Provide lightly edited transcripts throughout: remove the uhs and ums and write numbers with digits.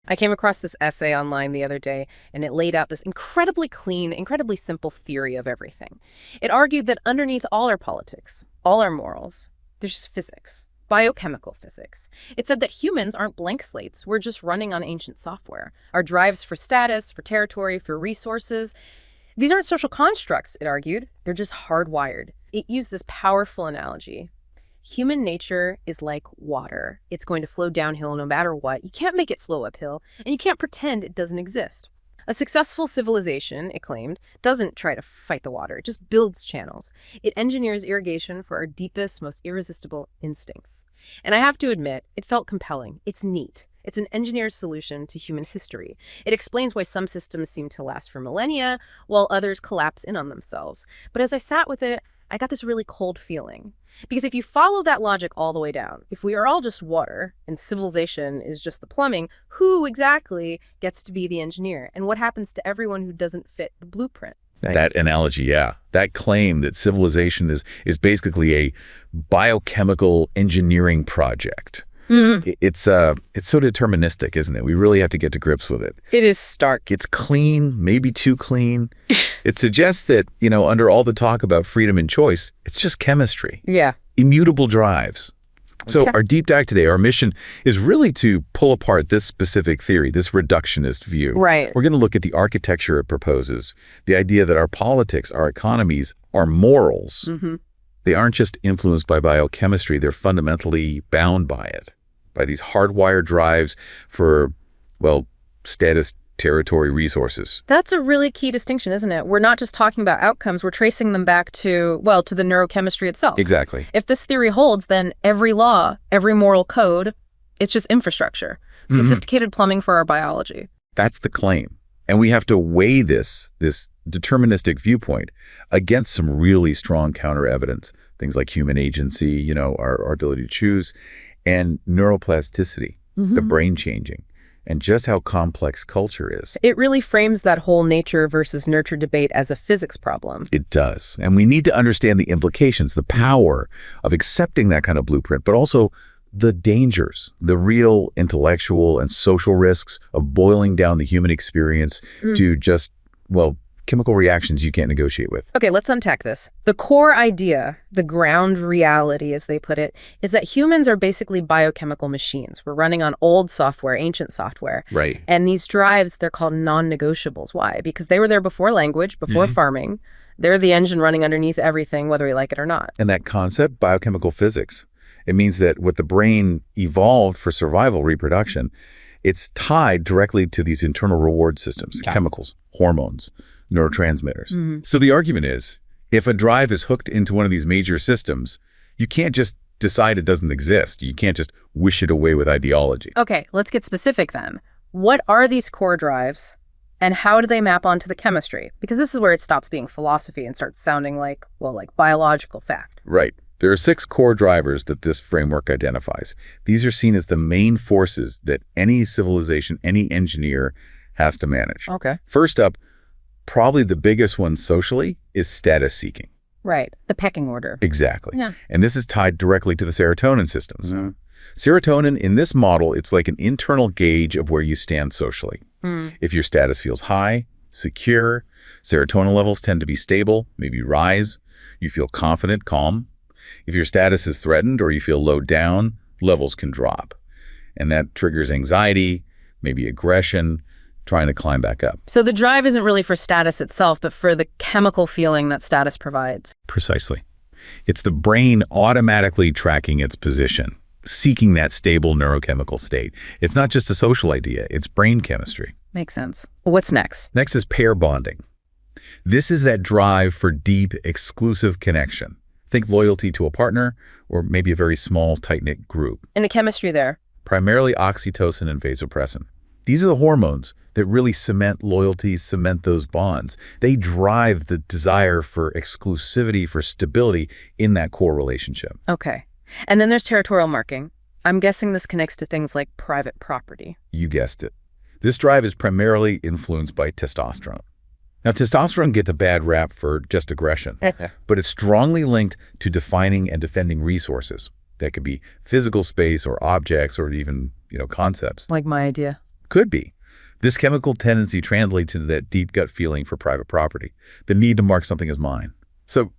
I came across this essay online the other day, and it laid out this incredibly clean, incredibly simple theory of everything. It argued that underneath all our politics, all our morals, there's just physics, biochemical physics. It said that humans aren't blank slates. We're just running on ancient software. Our drives for status, for territory, for resources, these aren't social constructs, it argued. They're just hardwired. It used this powerful analogy. Human nature is like water. It's going to flow downhill no matter what. You can't make it flow uphill, and you can't pretend it doesn't exist. A successful civilization, it claimed, doesn't try to fight the water. It just builds channels. It engineers irrigation for our deepest, most irresistible instincts. And I have to admit, it felt compelling. It's neat. It's an engineer's solution to human history. It explains why some systems seem to last for millennia, while others collapse in on themselves. But as I sat with it, I got this really cold feeling. Because if you follow that logic all the way down, if we are all just water and civilization is just the plumbing, who exactly gets to be the engineer? And what happens to everyone who doesn't fit the blueprint? That analogy, yeah. That claim that civilization is basically a biochemical engineering project. Mm-hmm. It's so deterministic, isn't it? We really have to get to grips with it. It is stark. It's clean, maybe too clean. It suggests that, under all the talk about freedom and choice, it's just chemistry. Yeah. Immutable drives. So our deep dive today, our mission is really to pull apart this specific theory, this reductionist view. Right. We're going to look at the architecture it proposes, the idea that our politics, our economies, our morals, they aren't just influenced by biochemistry, they're fundamentally bound by it, by these hardwired drives for, status, territory, resources. That's a really key distinction, isn't it? We're not just talking about outcomes, we're tracing them back to the neurochemistry itself. Exactly. If this theory holds, then every law, every moral code, it's just infrastructure, sophisticated plumbing for our biology. That's the claim. And we have to weigh this deterministic viewpoint against some really strong counter evidence, things like human agency, our ability to choose, and neuroplasticity, the brain changing, and just how complex culture is. It really frames that whole nature versus nurture debate as a physics problem. It does. And we need to understand the implications, the power of accepting that kind of blueprint, but also the dangers, the real intellectual and social risks of boiling down the human experience to just, chemical reactions you can't negotiate with. Okay, let's unpack this. The core idea, the ground reality, as they put it, is that humans are basically biochemical machines. We're running on old software, ancient software. Right. And these drives, they're called non-negotiables. Why? Because they were there before language, before farming. They're the engine running underneath everything, whether we like it or not. And that concept, biochemical physics, it means that what the brain evolved for survival, reproduction, it's tied directly to these internal reward systems, chemicals, hormones, neurotransmitters. So the argument is, if a drive is hooked into one of these major systems, you can't just decide it doesn't exist. You can't just wish it away with ideology. Okay, let's get specific then. What are these core drives, and how do they map onto the chemistry? Because this is where it stops being philosophy and starts sounding like biological fact. Right. There are 6 core drivers that this framework identifies. These are seen as the main forces that any civilization, any engineer has to manage. Okay. First up, probably the biggest one socially, is status seeking. Right. The pecking order. Exactly. Yeah. And this is tied directly to the serotonin systems. Serotonin, in this model, it's like an internal gauge of where you stand socially. If your status feels high, secure, serotonin levels tend to be stable, maybe rise. You feel confident, calm. If your status is threatened or you feel low down, levels can drop. And that triggers anxiety, maybe aggression, trying to climb back up. So the drive isn't really for status itself, but for the chemical feeling that status provides. Precisely. It's the brain automatically tracking its position, seeking that stable neurochemical state. It's not just a social idea, it's brain chemistry. Makes sense. What's next? Next is pair bonding. This is that drive for deep, exclusive connection. Think loyalty to a partner or maybe a very small, tight-knit group. And the chemistry there? Primarily oxytocin and vasopressin. These are the hormones that really cement loyalty, cement those bonds. They drive the desire for exclusivity, for stability in that core relationship. Okay. And then there's territorial marking. I'm guessing this connects to things like private property. You guessed it. This drive is primarily influenced by testosterone. Now, testosterone gets a bad rap for just aggression, but it's strongly linked to defining and defending resources. That could be physical space or objects or even, concepts. Like my idea. Could be. This chemical tendency translates into that deep gut feeling for private property, the need to mark something as mine. So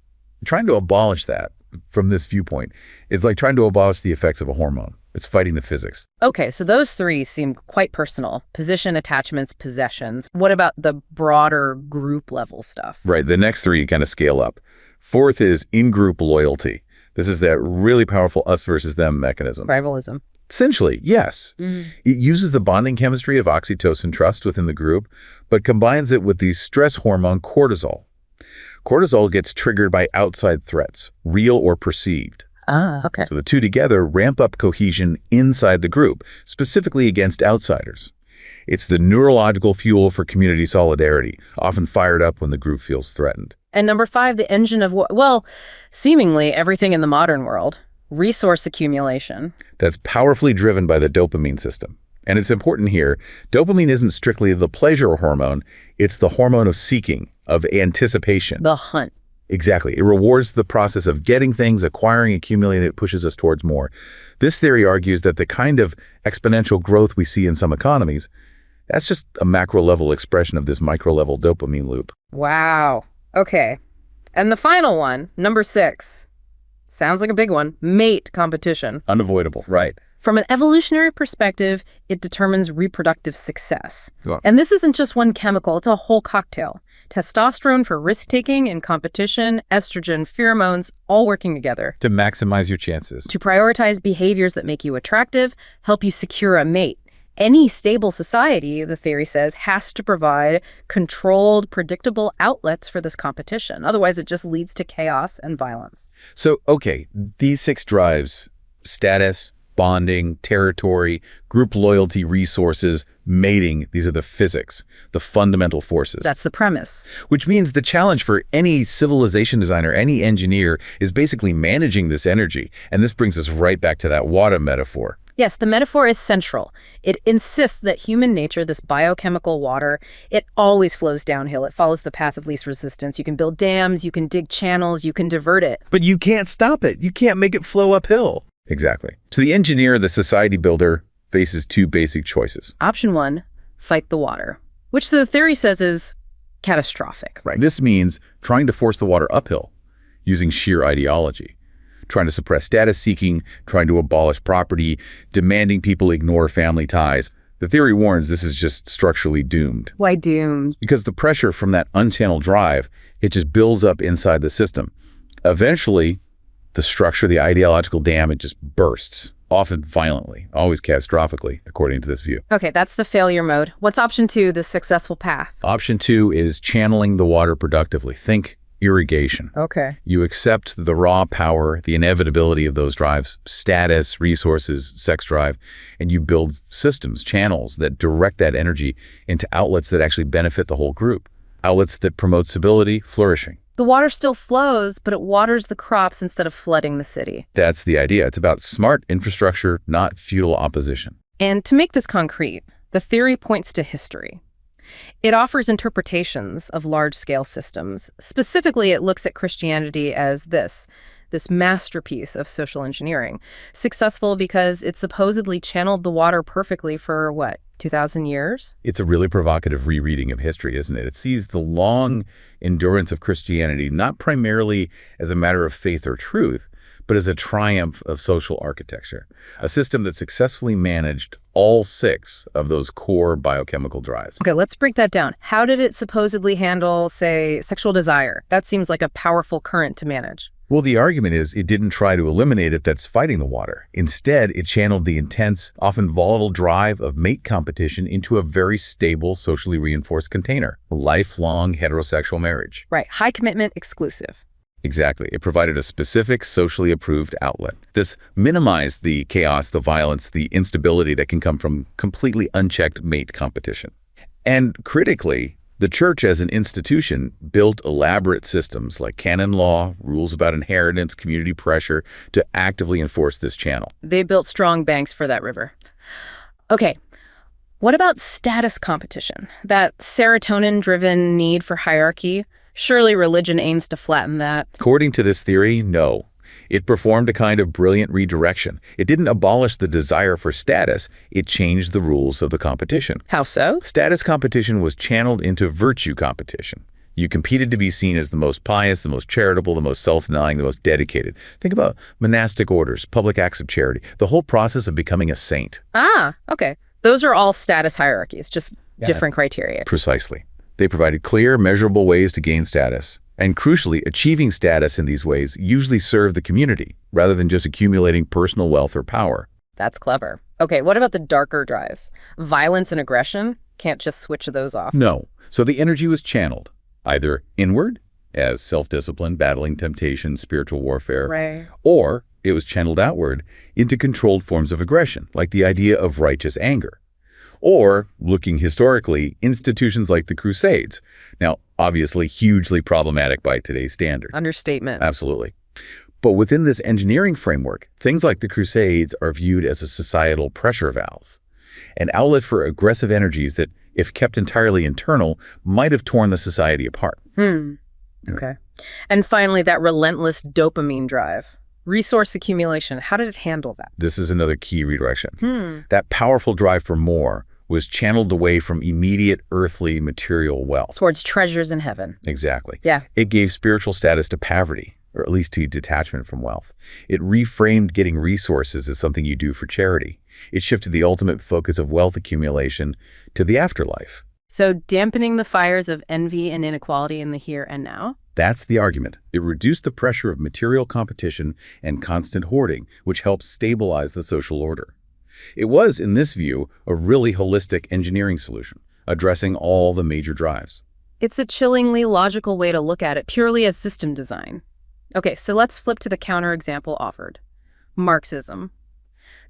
trying to abolish that from this viewpoint is like trying to abolish the effects of a hormone. It's fighting the physics. Okay, so those three seem quite personal. Position, attachments, possessions. What about the broader group level stuff? Right. The next three kind of scale up. Fourth is in-group loyalty. This is that really powerful us versus them mechanism. Rivalism. Essentially, yes. It uses the bonding chemistry of oxytocin trust within the group, but combines it with the stress hormone cortisol. Cortisol gets triggered by outside threats, real or perceived. Ah, okay. So the two together ramp up cohesion inside the group, specifically against outsiders. It's the neurological fuel for community solidarity, often fired up when the group feels threatened. And number 5, the engine of, well, seemingly everything in the modern world. Resource accumulation. That's powerfully driven by the dopamine system. And it's important here, dopamine isn't strictly the pleasure hormone, it's the hormone of seeking, of anticipation. The hunt. Exactly. It rewards the process of getting things, acquiring, accumulating. It pushes us towards more. This theory argues that the kind of exponential growth we see in some economies, that's just a macro-level expression of this micro-level dopamine loop. Wow. Okay. And the final one, number 6. Sounds like a big one. Mate competition. Unavoidable, right. From an evolutionary perspective, it determines reproductive success. Yeah. And this isn't just one chemical, it's a whole cocktail. Testosterone for risk-taking and competition, estrogen, pheromones, all working together. To maximize your chances. To prioritize behaviors that make you attractive, help you secure a mate. Any stable society, the theory says, has to provide controlled, predictable outlets for this competition. Otherwise, it just leads to chaos and violence. So, okay, these 6 drives, status, bonding, territory, group loyalty, resources, mating, these are the physics, the fundamental forces. That's the premise. Which means the challenge for any civilization designer, any engineer, is basically managing this energy. And this brings us right back to that water metaphor. Yes, the metaphor is central. It insists that human nature, this biochemical water, it always flows downhill. It follows the path of least resistance. You can build dams, you can dig channels, you can divert it. But you can't stop it. You can't make it flow uphill. Exactly. So the engineer, the society builder, faces 2 basic choices. Option 1, fight the water, which the theory says is catastrophic. Right. This means trying to force the water uphill using sheer ideology. Trying to suppress status seeking, trying to abolish property, demanding people ignore family ties. The theory warns this is just structurally doomed. Why doomed? Because the pressure from that unchanneled drive, it just builds up inside the system. Eventually, the structure, the ideological dam, it just bursts, often violently, always catastrophically, according to this view. Okay, that's the failure mode. What's option 2, the successful path? Option 2 is channeling the water productively. Think irrigation. Okay. You accept the raw power, the inevitability of those drives, status, resources, sex drive, and you build systems, channels that direct that energy into outlets that actually benefit the whole group. Outlets that promote stability, flourishing. The water still flows, but it waters the crops instead of flooding the city. That's the idea. It's about smart infrastructure, not feudal opposition. And to make this concrete, the theory points to history. It offers interpretations of large-scale systems. Specifically, it looks at Christianity as this masterpiece of social engineering. Successful because it supposedly channeled the water perfectly for, 2,000 years? It's a really provocative rereading of history, isn't it? It sees the long endurance of Christianity not primarily as a matter of faith or truth, but as a triumph of social architecture, a system that successfully managed all 6 of those core biochemical drives. Okay, let's break that down. How did it supposedly handle, say, sexual desire? That seems like a powerful current to manage. Well, the argument is it didn't try to eliminate it that's fighting the water. Instead, it channeled the intense, often volatile drive of mate competition into a very stable, socially reinforced container, lifelong heterosexual marriage. Right, high commitment, exclusive. Exactly. It provided a specific, socially approved outlet. This minimized the chaos, the violence, the instability that can come from completely unchecked mate competition. And critically, the church as an institution built elaborate systems like canon law, rules about inheritance, community pressure to actively enforce this channel. They built strong banks for that river. Okay, what about status competition? That serotonin-driven need for hierarchy? Surely religion aims to flatten that. According to this theory, no. It performed a kind of brilliant redirection. It didn't abolish the desire for status, it changed the rules of the competition. How so? Status competition was channeled into virtue competition. You competed to be seen as the most pious, the most charitable, the most self-denying, the most dedicated. Think about monastic orders, public acts of charity, the whole process of becoming a saint. Ah, okay. Those are all status hierarchies, just different criteria. Precisely. They provided clear, measurable ways to gain status. And crucially, achieving status in these ways usually served the community, rather than just accumulating personal wealth or power. That's clever. Okay, what about the darker drives? Violence and aggression? Can't just switch those off. No. So the energy was channeled, either inward, as self-discipline, battling temptation, spiritual warfare, Right. or it was channeled outward into controlled forms of aggression, like the idea of righteous anger. Or, looking historically, institutions like the Crusades. Now, obviously hugely problematic by today's standards. Understatement. Absolutely. But within this engineering framework, things like the Crusades are viewed as a societal pressure valve, an outlet for aggressive energies that, if kept entirely internal, might have torn the society apart. Okay. And finally, that relentless dopamine drive. Resource accumulation. How did it handle that? This is another key redirection. That powerful drive for more was channeled away from immediate earthly material wealth. Towards treasures in heaven. Exactly. Yeah. It gave spiritual status to poverty, or at least to detachment from wealth. It reframed getting resources as something you do for charity. It shifted the ultimate focus of wealth accumulation to the afterlife. So dampening the fires of envy and inequality in the here and now? That's the argument. It reduced the pressure of material competition and constant hoarding, which helps stabilize the social order. It was, in this view, a really holistic engineering solution, addressing all the major drives. It's a chillingly logical way to look at it purely as system design. Okay, so let's flip to the counterexample offered. Marxism.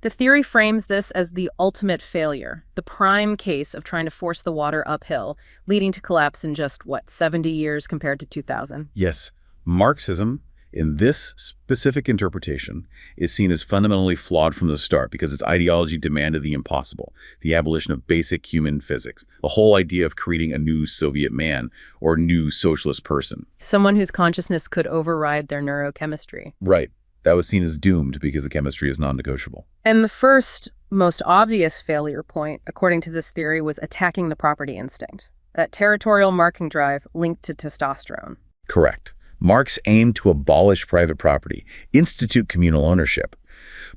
The theory frames this as the ultimate failure, the prime case of trying to force the water uphill, leading to collapse in just, 70 years compared to 2000? Yes, Marxism, in this specific interpretation, is seen as fundamentally flawed from the start because its ideology demanded the impossible, the abolition of basic human physics, the whole idea of creating a new Soviet man or new socialist person. Someone whose consciousness could override their neurochemistry. Right. That was seen as doomed because the chemistry is non-negotiable. And the first, most obvious failure point, according to this theory, was attacking the property instinct, that territorial marking drive linked to testosterone. Correct. Marx aimed to abolish private property, institute communal ownership.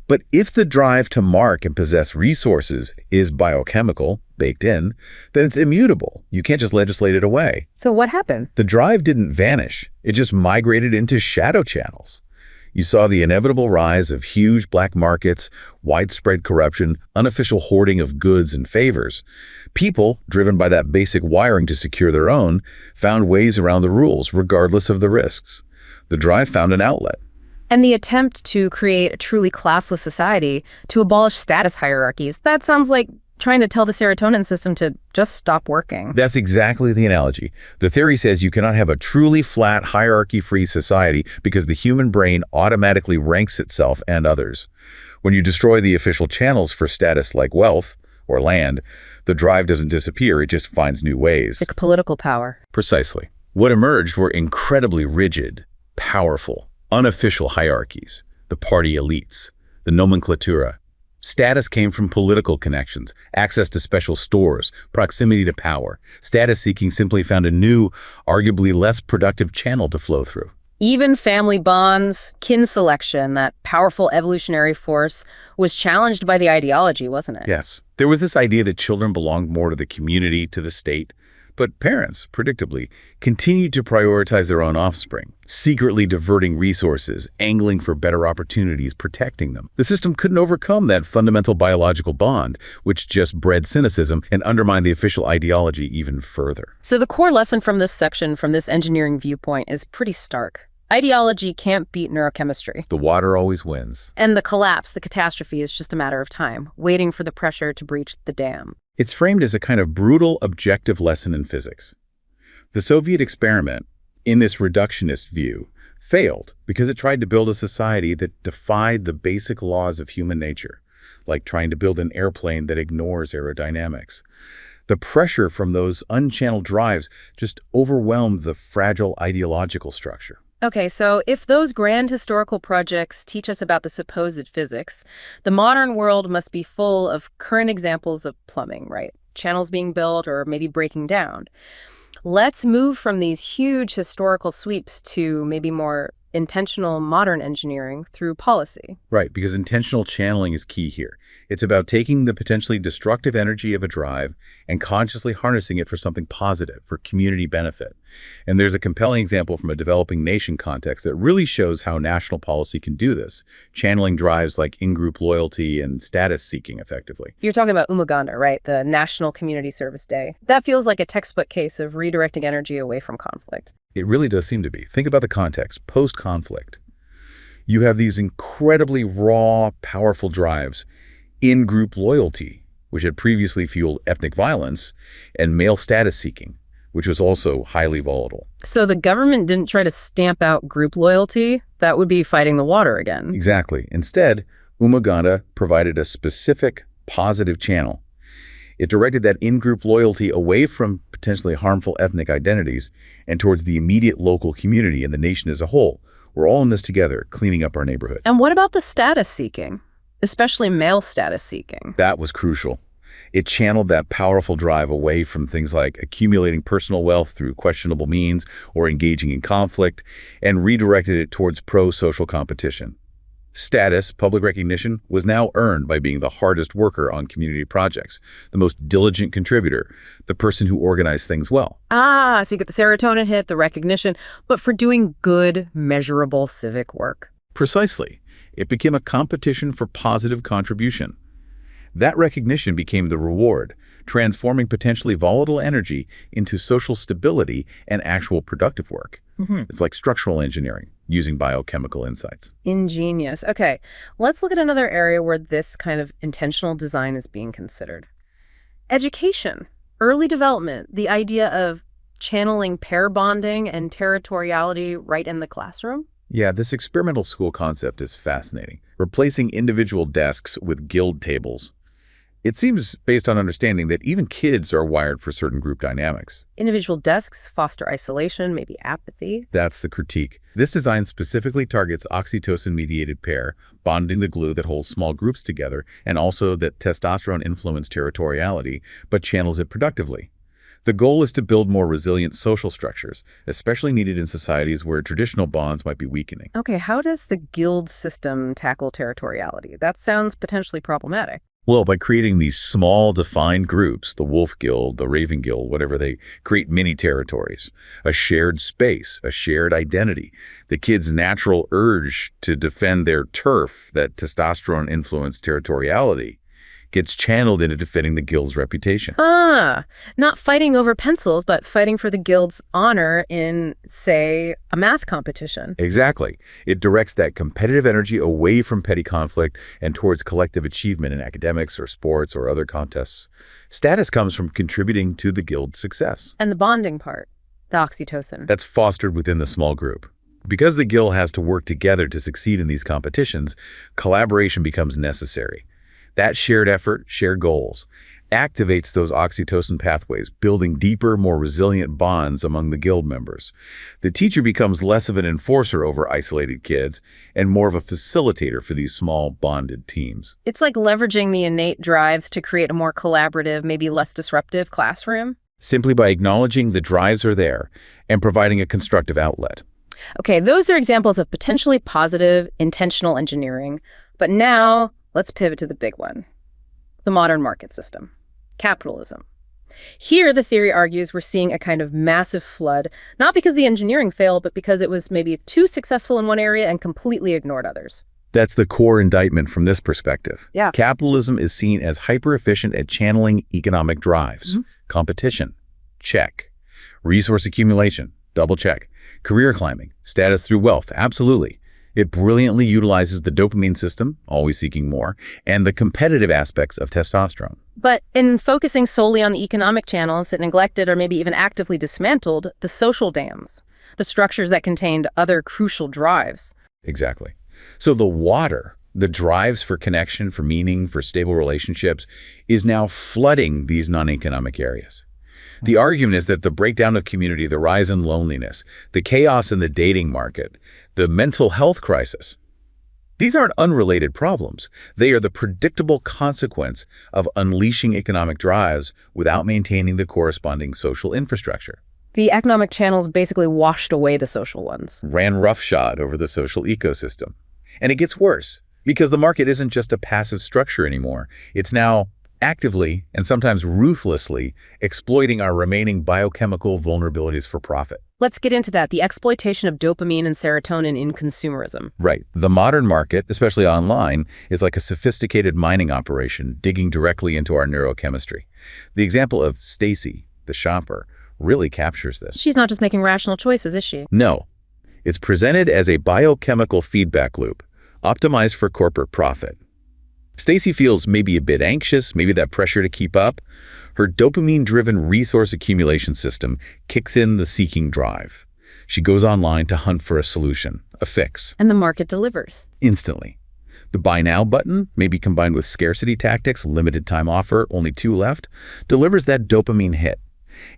But if the drive to mark and possess resources is biochemical, baked in, then it's immutable. You can't just legislate it away. So what happened? The drive didn't vanish. It just migrated into shadow channels. You saw the inevitable rise of huge black markets, widespread corruption, unofficial hoarding of goods and favors. People, driven by that basic wiring to secure their own, found ways around the rules, regardless of the risks. The drive found an outlet. And the attempt to create a truly classless society, to abolish status hierarchies, that sounds like trying to tell the serotonin system to just stop working. That's exactly the analogy. The theory says you cannot have a truly flat, hierarchy-free society because the human brain automatically ranks itself and others. When you destroy the official channels for status like wealth or land, the drive doesn't disappear, it just finds new ways. Like political power. Precisely. What emerged were incredibly rigid, powerful, unofficial hierarchies, the party elites, the nomenclatura. Status came from political connections, access to special stores, proximity to power. Status seeking simply found a new, arguably less productive channel to flow through. Even family bonds, kin selection, that powerful evolutionary force, was challenged by the ideology, wasn't it? Yes. There was this idea that children belonged more to the community, to the state. But parents, predictably, continued to prioritize their own offspring, secretly diverting resources, angling for better opportunities, protecting them. The system couldn't overcome that fundamental biological bond, which just bred cynicism and undermined the official ideology even further. So the core lesson from this section, from this engineering viewpoint, is pretty stark. Ideology can't beat neurochemistry. The water always wins. And the collapse, the catastrophe, is just a matter of time, waiting for the pressure to breach the dam. It's framed as a kind of brutal, objective lesson in physics. The Soviet experiment, in this reductionist view, failed because it tried to build a society that defied the basic laws of human nature, like trying to build an airplane that ignores aerodynamics. The pressure from those unchanneled drives just overwhelmed the fragile ideological structure. Okay, so if those grand historical projects teach us about the supposed physics, the modern world must be full of current examples of plumbing, right? Channels being built or maybe breaking down. Let's move from these huge historical sweeps to maybe more intentional modern engineering through policy. Right, because intentional channeling is key here. It's about taking the potentially destructive energy of a drive and consciously harnessing it for something positive, for community benefit. And there's a compelling example from a developing nation context that really shows how national policy can do this, channeling drives like in-group loyalty and status seeking effectively. You're talking about Umaganda, right? The National Community Service Day. That feels like a textbook case of redirecting energy away from conflict. It really does seem to be. Think about the context, post-conflict. You have these incredibly raw, powerful drives, in-group loyalty, which had previously fueled ethnic violence, and male status seeking, which was also highly volatile. So the government didn't try to stamp out group loyalty? That would be fighting the water again. Exactly. Instead, Umaganda provided a specific, positive channel. It directed that in-group loyalty away from potentially harmful ethnic identities and towards the immediate local community and the nation as a whole. We're all in this together, cleaning up our neighborhood. And what about the status seeking, especially male status seeking? That was crucial. It channeled that powerful drive away from things like accumulating personal wealth through questionable means or engaging in conflict, and redirected it towards pro-social competition. Status, public recognition, was now earned by being the hardest worker on community projects, the most diligent contributor, the person who organized things well. So you get the serotonin hit, the recognition, but for doing good, measurable civic work. Precisely. It became a competition for positive contribution. That recognition became the reward, transforming potentially volatile energy into social stability and actual productive work. It's like structural engineering, using biochemical insights. Ingenious. Okay, let's look at another area where this kind of intentional design is being considered. Education, early development, the idea of channeling pair bonding and territoriality right in the classroom. Yeah, this experimental school concept is fascinating, replacing individual desks with guild tables. It seems, based on understanding, that even kids are wired for certain group dynamics. Individual desks foster isolation, maybe apathy. That's the critique. This design specifically targets oxytocin-mediated pair, bonding the glue that holds small groups together, and also that testosterone influences territoriality, but channels it productively. The goal is to build more resilient social structures, especially needed in societies where traditional bonds might be weakening. Okay, how does the guild system tackle territoriality? That sounds potentially problematic. Well, by creating these small, defined groups, the Wolf Guild, the Raven Guild, whatever, they create mini territories, a shared space, a shared identity. The kids' natural urge to defend their turf, that testosterone-influenced territoriality, gets channeled into defending the guild's reputation. Not fighting over pencils, but fighting for the guild's honor in, say, a math competition. Exactly. It directs that competitive energy away from petty conflict and towards collective achievement in academics or sports or other contests. Status comes from contributing to the guild's success. And the bonding part, the oxytocin. That's fostered within the small group. Because the guild has to work together to succeed in these competitions, collaboration becomes necessary. That shared effort, shared goals, activates those oxytocin pathways, building deeper, more resilient bonds among the guild members. The teacher becomes less of an enforcer over isolated kids and more of a facilitator for these small, bonded teams. It's like leveraging the innate drives to create a more collaborative, maybe less disruptive classroom. Simply by acknowledging the drives are there and providing a constructive outlet. Okay, those are examples of potentially positive, intentional engineering. But now, let's pivot to the big one, the modern market system, capitalism. Here, the theory argues we're seeing a kind of massive flood, not because the engineering failed, but because it was maybe too successful in one area and completely ignored others. That's the core indictment from this perspective. Yeah. Capitalism is seen as hyper-efficient at channeling economic drives. Competition, check. Resource accumulation, double check. Career climbing, status through wealth, absolutely. It brilliantly utilizes the dopamine system, always seeking more, and the competitive aspects of testosterone. But in focusing solely on the economic channels, it neglected or maybe even actively dismantled the social dams, the structures that contained other crucial drives. Exactly. So the water, the drives for connection, for meaning, for stable relationships, is now flooding these non-economic areas. The argument is that the breakdown of community, the rise in loneliness, the chaos in the dating market, the mental health crisis, these aren't unrelated problems. They are the predictable consequence of unleashing economic drives without maintaining the corresponding social infrastructure. The economic channels basically washed away the social ones. Ran roughshod over the social ecosystem. And it gets worse, because the market isn't just a passive structure anymore. It's now actively and sometimes ruthlessly exploiting our remaining biochemical vulnerabilities for profit. Let's get into that, the exploitation of dopamine and serotonin in consumerism. Right. The modern market, especially online, is like a sophisticated mining operation digging directly into our neurochemistry. The example of Stacy, the shopper, really captures this. She's not just making rational choices, is she? No. It's presented as a biochemical feedback loop, optimized for corporate profit. Stacy feels maybe a bit anxious, maybe that pressure to keep up. Her dopamine-driven resource accumulation system kicks in the seeking drive. She goes online to hunt for a solution, a fix. And the market delivers. Instantly. The buy now button, maybe combined with scarcity tactics, limited time offer, only 2 left, delivers that dopamine hit.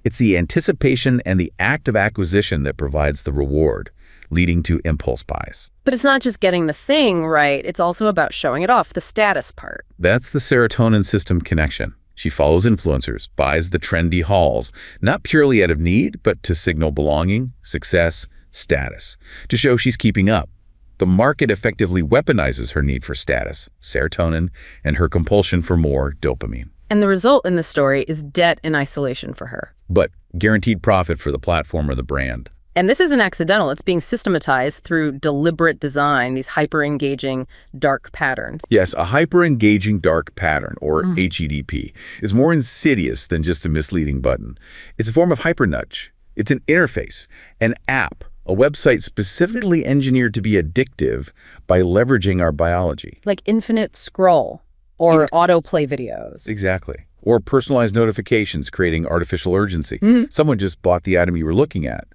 It's the anticipation and the act of acquisition that provides the reward, leading to impulse buys. But it's not just getting the thing right, it's also about showing it off, the status part. That's the serotonin system connection. She follows influencers, buys the trendy hauls, not purely out of need, but to signal belonging, success, status, to show she's keeping up. The market effectively weaponizes her need for status, serotonin, and her compulsion for more dopamine. And the result in the story is debt and isolation for her. But guaranteed profit for the platform or the brand. And this isn't accidental. It's being systematized through deliberate design, these hyper-engaging dark patterns. Yes, a hyper-engaging dark pattern, or HEDP, is more insidious than just a misleading button. It's a form of hypernudge. It's an interface, an app, a website specifically engineered to be addictive by leveraging our biology. Like infinite scroll or autoplay videos. Exactly. Or personalized notifications creating artificial urgency. Someone just bought the item you were looking at.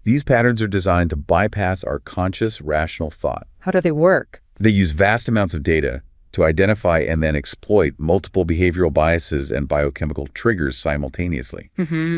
These patterns are designed to bypass our conscious, rational thought. How do they work? They use vast amounts of data to identify and then exploit multiple behavioral biases and biochemical triggers simultaneously.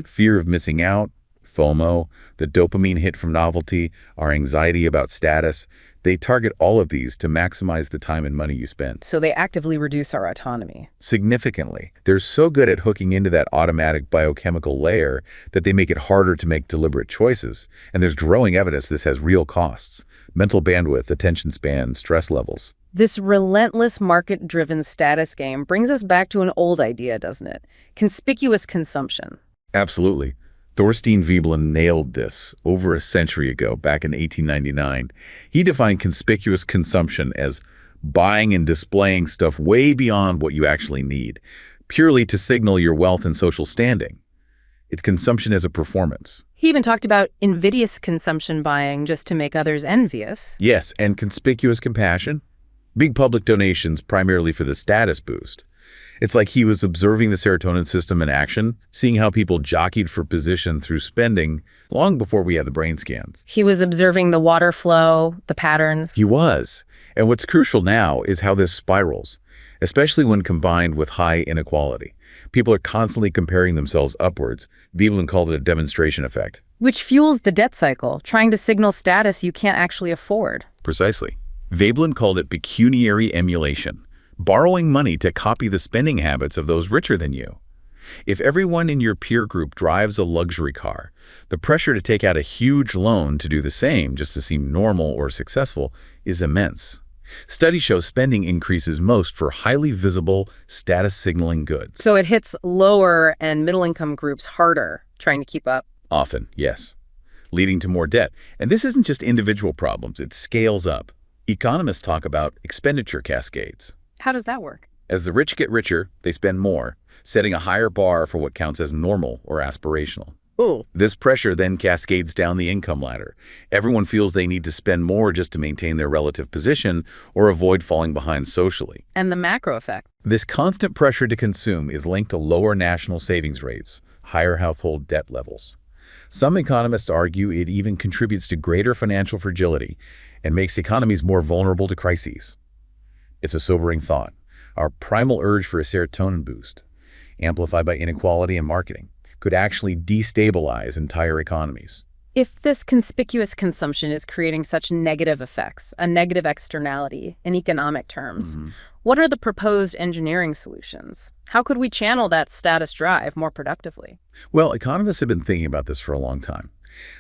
Fear of missing out, FOMO, the dopamine hit from novelty, our anxiety about status. They target all of these to maximize the time and money you spend. So they actively reduce our autonomy. Significantly. They're so good at hooking into that automatic biochemical layer that they make it harder to make deliberate choices. And there's growing evidence this has real costs. Mental bandwidth, attention span, stress levels. This relentless market-driven status game brings us back to an old idea, doesn't it? Conspicuous consumption. Absolutely. Thorstein Veblen nailed this over a century ago, back in 1899. He defined conspicuous consumption as buying and displaying stuff way beyond what you actually need, purely to signal your wealth and social standing. It's consumption as a performance. He even talked about invidious consumption buying just to make others envious. Yes, and conspicuous compassion. Big public donations primarily for the status boost. It's like he was observing the serotonin system in action, seeing how people jockeyed for position through spending long before we had the brain scans. He was observing the water flow, the patterns. He was. And what's crucial now is how this spirals, especially when combined with high inequality. People are constantly comparing themselves upwards. Veblen called it a demonstration effect. Which fuels the debt cycle, trying to signal status you can't actually afford. Precisely. Veblen called it pecuniary emulation. Borrowing money to copy the spending habits of those richer than you. If everyone in your peer group drives a luxury car, the pressure to take out a huge loan to do the same just to seem normal or successful is immense. Studies show spending increases most for highly visible, status-signaling goods. So it hits lower and middle-income groups harder, trying to keep up? Often, yes, leading to more debt. And this isn't just individual problems, it scales up. Economists talk about expenditure cascades. How does that work? As the rich get richer, they spend more, setting a higher bar for what counts as normal or aspirational. Ooh. This pressure then cascades down the income ladder. Everyone feels they need to spend more just to maintain their relative position or avoid falling behind socially. And the macro effect. This constant pressure to consume is linked to lower national savings rates, higher household debt levels. Some economists argue it even contributes to greater financial fragility and makes economies more vulnerable to crises. It's a sobering thought. Our primal urge for a serotonin boost, amplified by inequality and marketing, could actually destabilize entire economies. If this conspicuous consumption is creating such negative effects, a negative externality in economic terms, what are the proposed engineering solutions? How could we channel that status drive more productively? Well, economists have been thinking about this for a long time.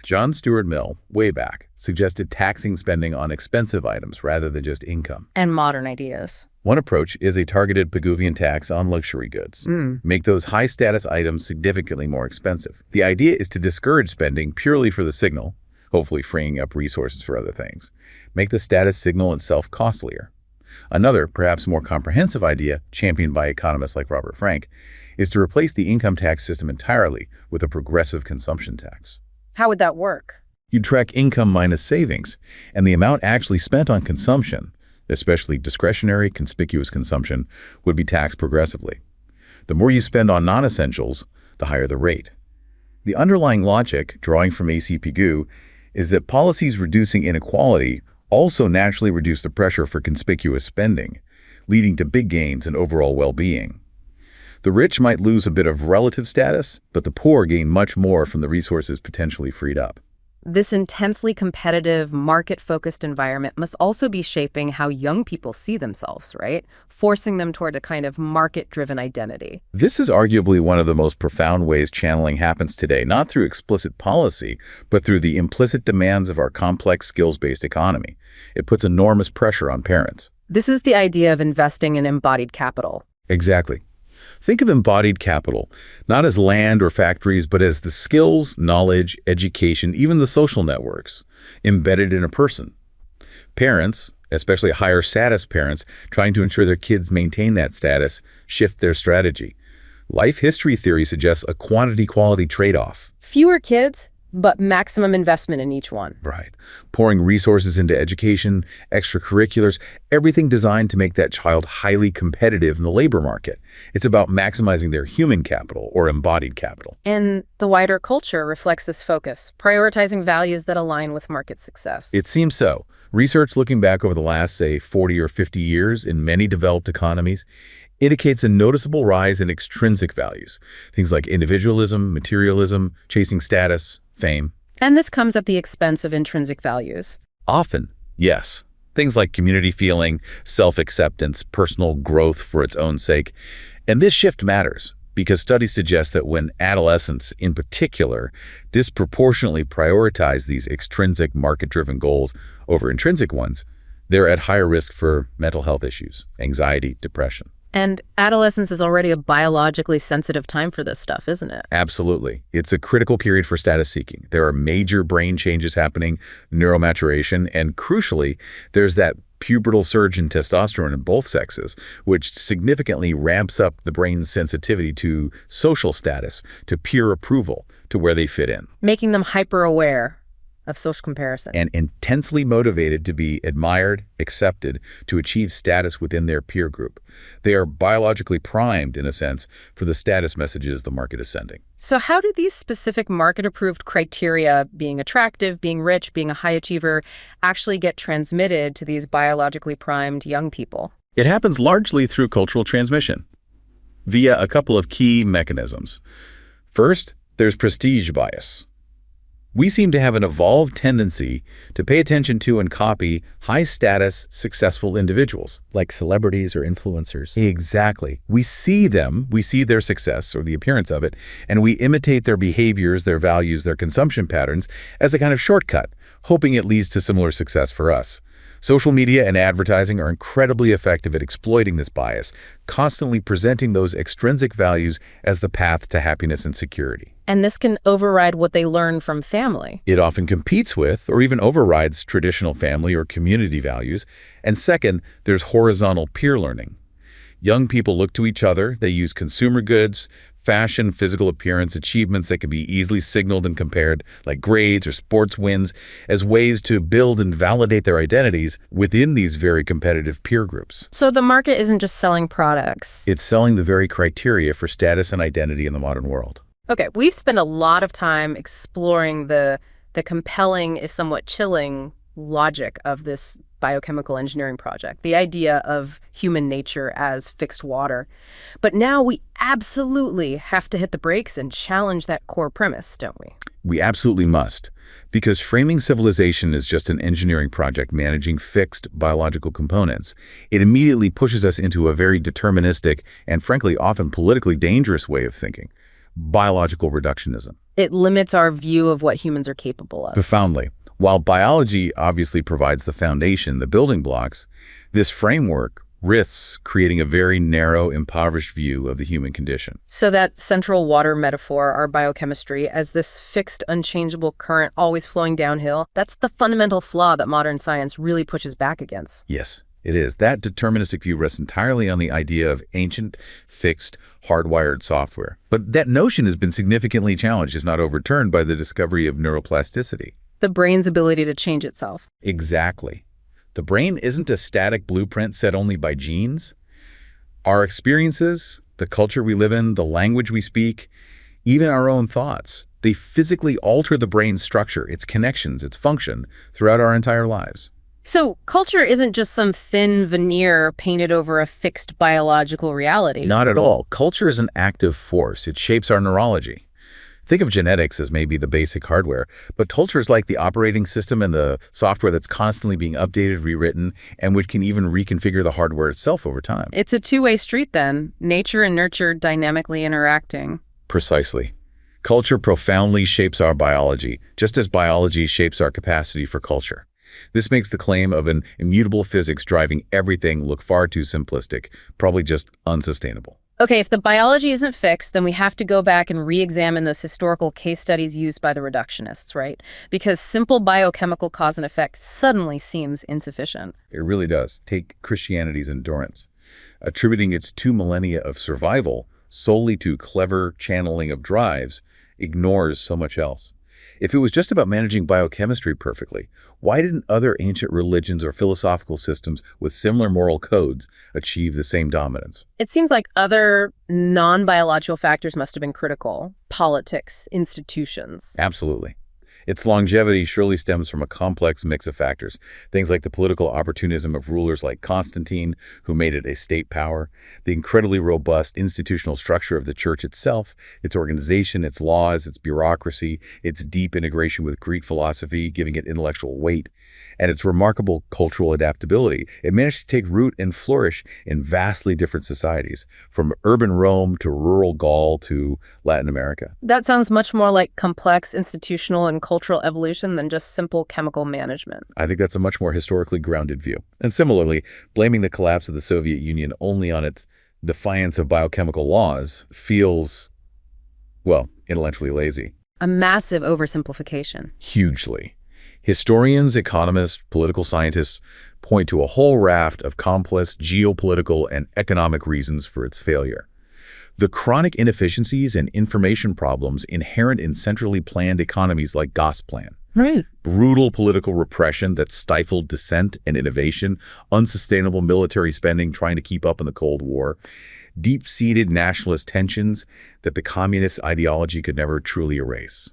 John Stuart Mill, way back, suggested taxing spending on expensive items rather than just income. And modern ideas. One approach is a targeted Pigouvian tax on luxury goods. Make those high-status items significantly more expensive. The idea is to discourage spending purely for the signal, hopefully freeing up resources for other things. Make the status signal itself costlier. Another, perhaps more comprehensive idea, championed by economists like Robert Frank, is to replace the income tax system entirely with a progressive consumption tax. How would that work? You'd track income minus savings, and the amount actually spent on consumption, especially discretionary, conspicuous consumption, would be taxed progressively. The more you spend on non-essentials, the higher the rate. The underlying logic, drawing from A.C. Pigou, is that policies reducing inequality also naturally reduce the pressure for conspicuous spending, leading to big gains in overall well-being. The rich might lose a bit of relative status, but the poor gain much more from the resources potentially freed up. This intensely competitive, market-focused environment must also be shaping how young people see themselves, right? Forcing them toward a kind of market-driven identity. This is arguably one of the most profound ways channeling happens today, not through explicit policy, but through the implicit demands of our complex skills-based economy. It puts enormous pressure on parents. This is the idea of investing in embodied capital. Exactly. Think of embodied capital, not as land or factories, but as the skills, knowledge, education, even the social networks, embedded in a person. Parents, especially higher status parents, trying to ensure their kids maintain that status, shift their strategy. Life history theory suggests a quantity-quality trade-off. Fewer kids, but maximum investment in each one. Right. Pouring resources into education, extracurriculars, everything designed to make that child highly competitive in the labor market. It's about maximizing their human capital or embodied capital. And the wider culture reflects this focus, prioritizing values that align with market success. It seems so. Research looking back over the last, say, 40 or 50 years in many developed economies indicates a noticeable rise in extrinsic values, things like individualism, materialism, chasing status, fame. And this comes at the expense of intrinsic values. Often, yes. Things like community feeling, self-acceptance, personal growth for its own sake. And this shift matters because studies suggest that when adolescents, in particular, disproportionately prioritize these extrinsic market-driven goals over intrinsic ones, they're at higher risk for mental health issues, anxiety, depression. And adolescence is already a biologically sensitive time for this stuff, isn't it? Absolutely. It's a critical period for status seeking. There are major brain changes happening, neuromaturation, and crucially, there's that pubertal surge in testosterone in both sexes, which significantly ramps up the brain's sensitivity to social status, to peer approval, to where they fit in. Making them hyper-aware of social comparison. And intensely motivated to be admired, accepted, to achieve status within their peer group. They are biologically primed, in a sense, for the status messages the market is sending. So how do these specific market-approved criteria, being attractive, being rich, being a high achiever, actually get transmitted to these biologically primed young people? It happens largely through cultural transmission, via a couple of key mechanisms. First, there's prestige bias. We seem to have an evolved tendency to pay attention to and copy high-status, successful individuals. Like celebrities or influencers. Exactly. We see them, we see their success or the appearance of it, and we imitate their behaviors, their values, their consumption patterns as a kind of shortcut, hoping it leads to similar success for us. Social media and advertising are incredibly effective at exploiting this bias, constantly presenting those extrinsic values as the path to happiness and security. And this can override what they learn from family. It often competes with or even overrides traditional family or community values. And second, there's horizontal peer learning. Young people look to each other, they use consumer goods, fashion, physical appearance, achievements that can be easily signaled and compared, like grades or sports wins, as ways to build and validate their identities within these very competitive peer groups. So the market isn't just selling products. It's selling the very criteria for status and identity in the modern world. Okay, we've spent a lot of time exploring the compelling, if somewhat chilling, logic of this biochemical engineering project, the idea of human nature as fixed water. But now we absolutely have to hit the brakes and challenge that core premise, don't we? We absolutely must, because framing civilization as just an engineering project managing fixed biological components, it immediately pushes us into a very deterministic and frankly often politically dangerous way of thinking, biological reductionism. It limits our view of what humans are capable of. Profoundly. While biology obviously provides the foundation, the building blocks, this framework risks creating a very narrow, impoverished view of the human condition. So that central water metaphor, our biochemistry, as this fixed, unchangeable current always flowing downhill, that's the fundamental flaw that modern science really pushes back against. Yes, it is. That deterministic view rests entirely on the idea of ancient, fixed, hardwired software. But that notion has been significantly challenged, if not overturned, by the discovery of neuroplasticity. The brain's ability to change itself. Exactly. The brain isn't a static blueprint set only by genes. Our experiences, the culture we live in, the language we speak, even our own thoughts, they physically alter the brain's structure, its connections, its function throughout our entire lives. So culture isn't just some thin veneer painted over a fixed biological reality. Not at all. Culture is an active force. It shapes our neurology. Think of genetics as maybe the basic hardware, but culture is like the operating system and the software that's constantly being updated, rewritten, and which can even reconfigure the hardware itself over time. It's a two-way street then, nature and nurture dynamically interacting. Precisely. Culture profoundly shapes our biology, just as biology shapes our capacity for culture. This makes the claim of an immutable physics driving everything look far too simplistic, probably just unsustainable. Okay, if the biology isn't fixed, then we have to go back and re-examine those historical case studies used by the reductionists, right? Because simple biochemical cause and effect suddenly seems insufficient. It really does. Take Christianity's endurance. Attributing its 2 millennia of survival solely to clever channeling of drives ignores so much else. If it was just about managing biochemistry perfectly, why didn't other ancient religions or philosophical systems with similar moral codes achieve the same dominance? It seems like other non-biological factors must have been critical. Politics, institutions. Absolutely. Its longevity surely stems from a complex mix of factors, things like the political opportunism of rulers like Constantine, who made it a state power, the incredibly robust institutional structure of the church itself, its organization, its laws, its bureaucracy, its deep integration with Greek philosophy, giving it intellectual weight, and its remarkable cultural adaptability. It managed to take root and flourish in vastly different societies, from urban Rome to rural Gaul to Latin America. That sounds much more like complex institutional and cultural evolution than just simple chemical management. I think that's a much more historically grounded view. And similarly, blaming the collapse of the Soviet Union only on its defiance of biochemical laws feels, well, intellectually lazy. A massive oversimplification. Hugely. Historians, economists, political scientists point to a whole raft of complex geopolitical and economic reasons for its failure. The chronic inefficiencies and information problems inherent in centrally planned economies like Gosplan. Right. Brutal political repression that stifled dissent and innovation, unsustainable military spending trying to keep up in the Cold War, deep-seated nationalist tensions that the communist ideology could never truly erase.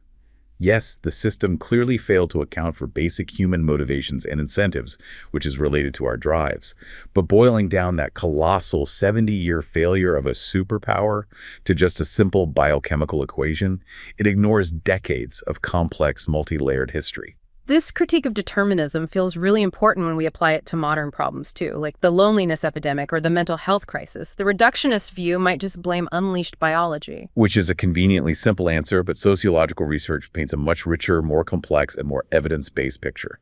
Yes, the system clearly failed to account for basic human motivations and incentives, which is related to our drives. But boiling down that colossal 70-year failure of a superpower to just a simple biochemical equation, it ignores decades of complex, multi-layered history. This critique of determinism feels really important when we apply it to modern problems too, like the loneliness epidemic or the mental health crisis. The reductionist view might just blame unleashed biology. Which is a conveniently simple answer, but sociological research paints a much richer, more complex, and more evidence-based picture.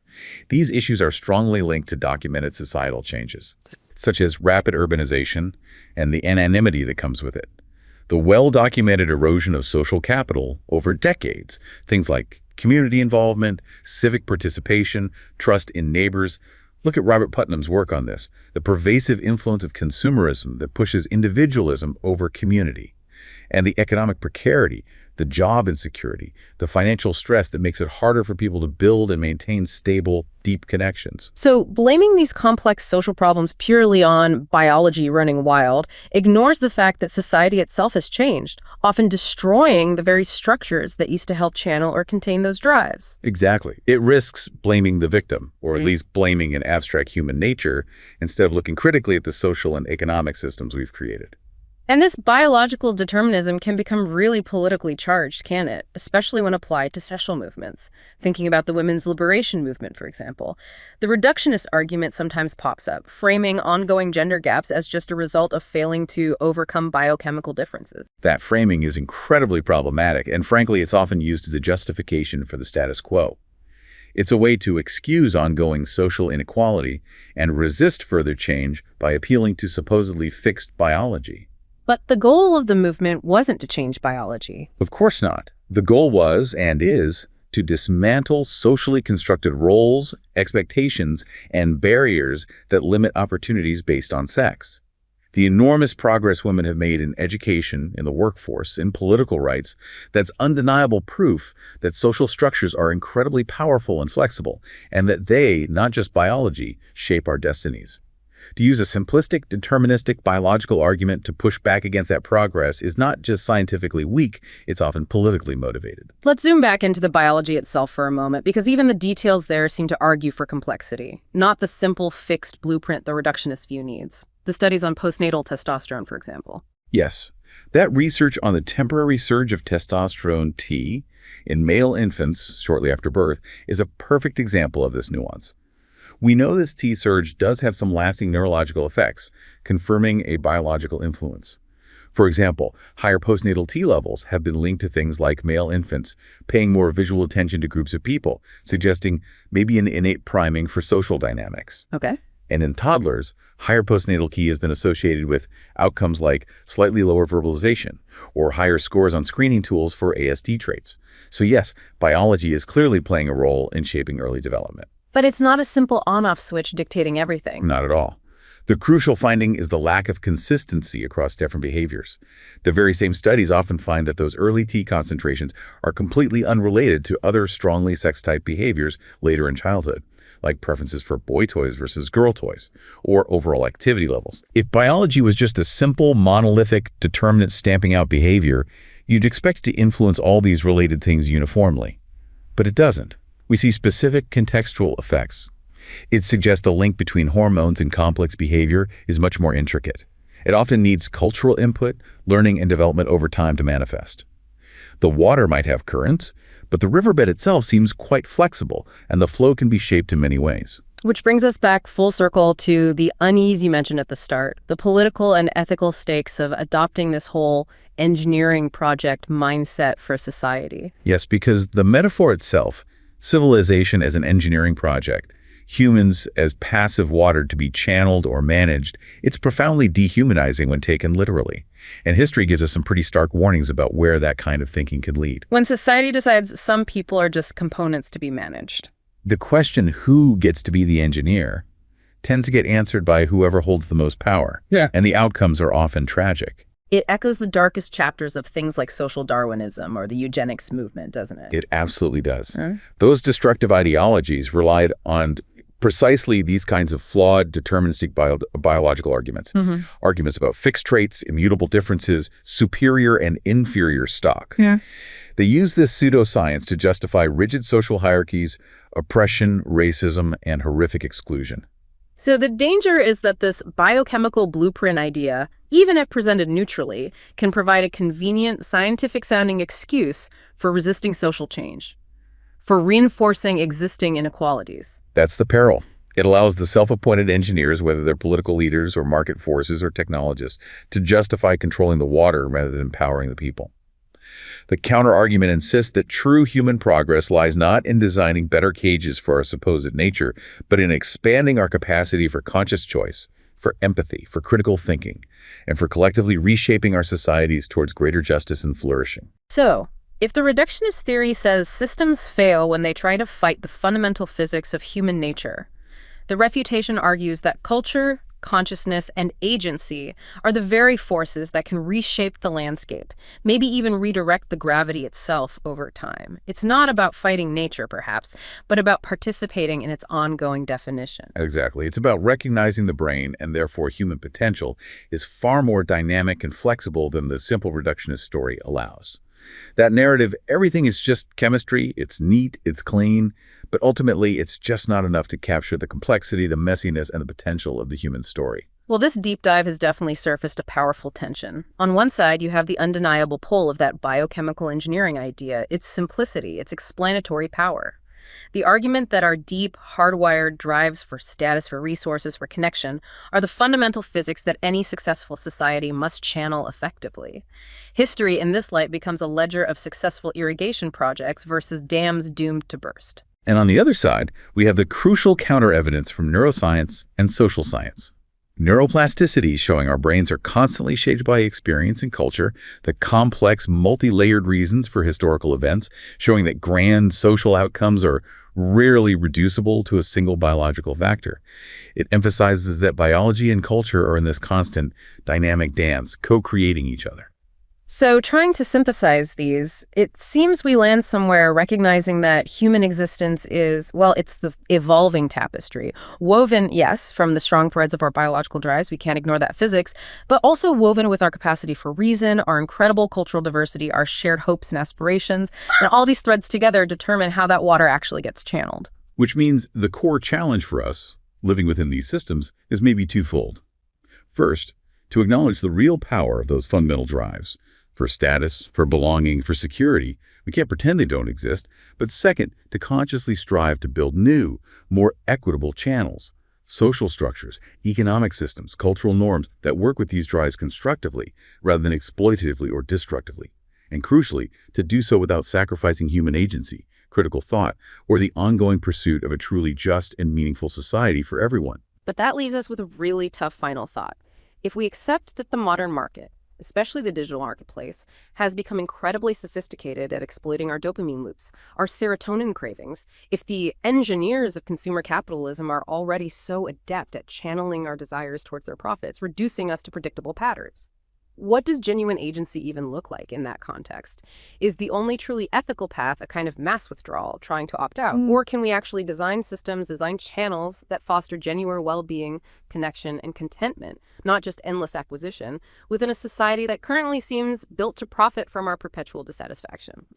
These issues are strongly linked to documented societal changes, such as rapid urbanization and the anonymity that comes with it. The well-documented erosion of social capital over decades, things like community involvement, civic participation, trust in neighbors. Look at Robert Putnam's work on this, the pervasive influence of consumerism that pushes individualism over community, and the economic precarity the job insecurity, the financial stress that makes it harder for people to build and maintain stable, deep connections. So blaming these complex social problems purely on biology running wild ignores the fact that society itself has changed, often destroying the very structures that used to help channel or contain those drives. Exactly. It risks blaming the victim, or at least blaming an abstract human nature, instead of looking critically at the social and economic systems we've created. And this biological determinism can become really politically charged, can it? Especially when applied to social movements. Thinking about the women's liberation movement, for example. The reductionist argument sometimes pops up, framing ongoing gender gaps as just a result of failing to overcome biochemical differences. That framing is incredibly problematic, and frankly, it's often used as a justification for the status quo. It's a way to excuse ongoing social inequality and resist further change by appealing to supposedly fixed biology. But the goal of the movement wasn't to change biology. Of course not. The goal was, and is, to dismantle socially constructed roles, expectations, and barriers that limit opportunities based on sex. The enormous progress women have made in education, in the workforce, in political rights, that's undeniable proof that social structures are incredibly powerful and flexible, and that they, not just biology, shape our destinies. To use a simplistic, deterministic biological argument to push back against that progress is not just scientifically weak, it's often politically motivated. Let's zoom back into the biology itself for a moment, because even the details there seem to argue for complexity, not the simple, fixed blueprint the reductionist view needs. The studies on postnatal testosterone, for example. Yes, that research on the temporary surge of testosterone T in male infants shortly after birth is a perfect example of this nuance. We know this T surge does have some lasting neurological effects, confirming a biological influence. For example, higher postnatal T levels have been linked to things like male infants paying more visual attention to groups of people, suggesting maybe an innate priming for social dynamics. Okay. And in toddlers, higher postnatal T has been associated with outcomes like slightly lower verbalization or higher scores on screening tools for ASD traits. So yes, biology is clearly playing a role in shaping early development. But it's not a simple on-off switch dictating everything. Not at all. The crucial finding is the lack of consistency across different behaviors. The very same studies often find that those early T concentrations are completely unrelated to other strongly sex-type behaviors later in childhood, like preferences for boy toys versus girl toys, or overall activity levels. If biology was just a simple, monolithic, determinate stamping out behavior, you'd expect it to influence all these related things uniformly. But it doesn't. We see specific contextual effects. It suggests the link between hormones and complex behavior is much more intricate. It often needs cultural input, learning, and development over time to manifest. The water might have currents, but the riverbed itself seems quite flexible, and the flow can be shaped in many ways. Which brings us back full circle to the unease you mentioned at the start, the political and ethical stakes of adopting this whole engineering project mindset for society. Yes, because the metaphor itself, civilization as an engineering project, humans as passive water to be channeled or managed, it's profoundly dehumanizing when taken literally. And history gives us some pretty stark warnings about where that kind of thinking could lead. When society decides some people are just components to be managed. The question who gets to be the engineer tends to get answered by whoever holds the most power. Yeah. And the outcomes are often tragic. It echoes the darkest chapters of things like social Darwinism or the eugenics movement, doesn't it? It absolutely does. Those destructive ideologies relied on precisely these kinds of flawed, deterministic biological arguments. Arguments about fixed traits, immutable differences, superior and inferior stock. They use this pseudoscience to justify rigid social hierarchies, oppression, racism, and horrific exclusion. So the danger is that this biochemical blueprint idea, even if presented neutrally, can provide a convenient, scientific-sounding excuse for resisting social change, for reinforcing existing inequalities. That's the peril. It allows the self-appointed engineers, whether they're political leaders or market forces or technologists, to justify controlling the water rather than empowering the people. The counter-argument insists that true human progress lies not in designing better cages for our supposed nature, but in expanding our capacity for conscious choice, for empathy, for critical thinking, and for collectively reshaping our societies towards greater justice and flourishing. So, if the reductionist theory says systems fail when they try to fight the fundamental physics of human nature, the refutation argues that culture, consciousness, and agency are the very forces that can reshape the landscape, maybe even redirect the gravity itself over time. It's not about fighting nature, perhaps, but about participating in its ongoing definition. Exactly. It's about recognizing the brain, and therefore human potential is far more dynamic and flexible than the simple reductionist story allows. That narrative, everything is just chemistry, it's neat, it's clean, but ultimately it's just not enough to capture the complexity, the messiness, and the potential of the human story. Well, this deep dive has definitely surfaced a powerful tension. On one side, you have the undeniable pull of that biochemical engineering idea, its simplicity, its explanatory power. The argument that our deep, hardwired drives for status, for resources, for connection are the fundamental physics that any successful society must channel effectively. History, in this light, becomes a ledger of successful irrigation projects versus dams doomed to burst. And on the other side, we have the crucial counter-evidence from neuroscience and social science. Neuroplasticity, showing our brains are constantly shaped by experience and culture, the complex, multi-layered reasons for historical events, showing that grand social outcomes are rarely reducible to a single biological factor. It emphasizes that biology and culture are in this constant, dynamic dance, co-creating each other. So, trying to synthesize these, it seems we land somewhere recognizing that human existence is, well, it's the evolving tapestry. Woven, yes, from the strong threads of our biological drives, we can't ignore that physics, but also woven with our capacity for reason, our incredible cultural diversity, our shared hopes and aspirations, and all these threads together determine how that water actually gets channeled. Which means the core challenge for us, living within these systems, is maybe twofold. First, to acknowledge the real power of those fundamental drives, for status, for belonging, for security. We can't pretend they don't exist. But second, to consciously strive to build new, more equitable channels, social structures, economic systems, cultural norms that work with these drives constructively rather than exploitatively or destructively. And crucially, to do so without sacrificing human agency, critical thought, or the ongoing pursuit of a truly just and meaningful society for everyone. But that leaves us with a really tough final thought. If we accept that the modern market, especially the digital marketplace, has become incredibly sophisticated at exploiting our dopamine loops, our serotonin cravings, if the engineers of consumer capitalism are already so adept at channeling our desires towards their profits, reducing us to predictable patterns, what does genuine agency even look like in that context? Is the only truly ethical path a kind of mass withdrawal, trying to opt out? Or can we actually design systems, design channels that foster genuine well-being, connection, and contentment, not just endless acquisition, within a society that currently seems built to profit from our perpetual dissatisfaction?